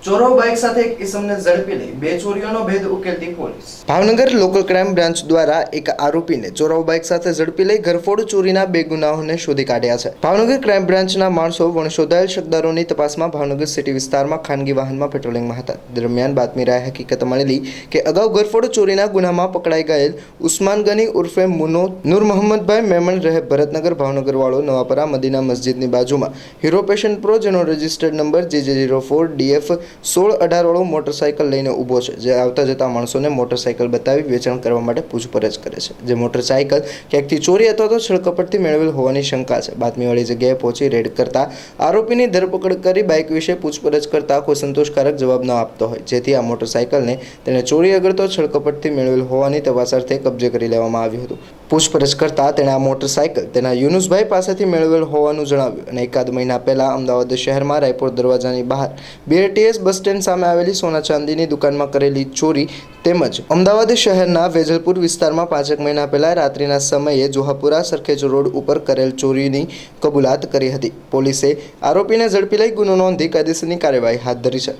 ચોરો bike સાથે એક ઇસમને ઝડપી લઈ બે ચોરીઓનો ભેદ ઉકેલતી પોલીસ। ભાવનગર લોકલ ક્રાઇમ બ્રાન્ચ દ્વારા એક આરોપીને ચોરાઉ બાઇક સાથે ઝડપી લઈ ઘરફોડ ચોરીના બે ગુનાઓને શોધી કાઢ્યા છે। ભાવનગર ક્રાઇમ બ્રાન્ચના માણસો વણશોધાયેલ શકદારોની તપાસમાં ભાવનગર સિટી વિસ્તારમાં ખાનગી વાહનમાં પેટ્રોલિંગમાં હતા। દરમિયાન બાતમી રાહે હકીકત મળેલી કે અગાઉ ઘરફોડ ચોરીના ગુનામાં પકડાઈ ગયેલ ઉસ્માન ગની ઉર્ફે મુનો નૂર મોહમ્મદભાઈ મેમણ રહે ભરતનગર ભાવનગર વાળો નવાપરા મદીના મસ્જિદની બાજુમાં હીરો પેશન પ્રો જેનો રજિસ્ટર્ડ નંબર JJ04 DF 1618 વાળો મોટરસાઇકલ લઈને ઊભો છે, જે આવતા જતા માણસોને મોટરસાઇકલ બતાવી વેચાણ કરવા માટે પૂછપરછ કરે છે। જે મોટરસાઇકલ ક્યાંકથી ચોરી અથવા તો છળકપટથી મેળવેલ હોવાની શંકા છે। બાતમીવાળી જગ્યાએ પહોંચી રેડ કરતા આરોપીની ધરપકડ કરી બાઇક વિશે પૂછપરછ કરતા કોઈ સંતોષકારક જવાબ ન આપતો હોય, જેથી આ મોટરસાઇકલને તેણે ચોરી અગર તો છળકપટથી મેળવેલ હોવાની તપાસ અર્થે કબજે કરી લેવામાં આવ્યું હતું। પૂછપરછ કરતા તેણે આ મોટરસાઇકલ તેના યુનુસભાઈ પાસેથી મેળવેલ હોવાનું જણાવ્યું અને એકાદ મહિના પહેલા અમદાવાદ શહેરમાં રાયપુર દરવાજાની બહાર BRTS બસ સ્ટેન્ડ સામે આવેલી સોના ચાંદીની દુકાનમાં કરેલી ચોરી તેમજ અમદાવાદ શહેરના વેજલપુર વિસ્તારમાં 5 મહિના પહેલા રાત્રિના સમયે જોહાપુરા સરખેજ રોડ ઉપર કરેલ ચોરીની કબૂલાત કરી હતી। પોલીસે આરોપીને ઝડપી લઈ ગુનો નોંધી કાયદેસરની કાર્યવાહી હાથ ધરી છે।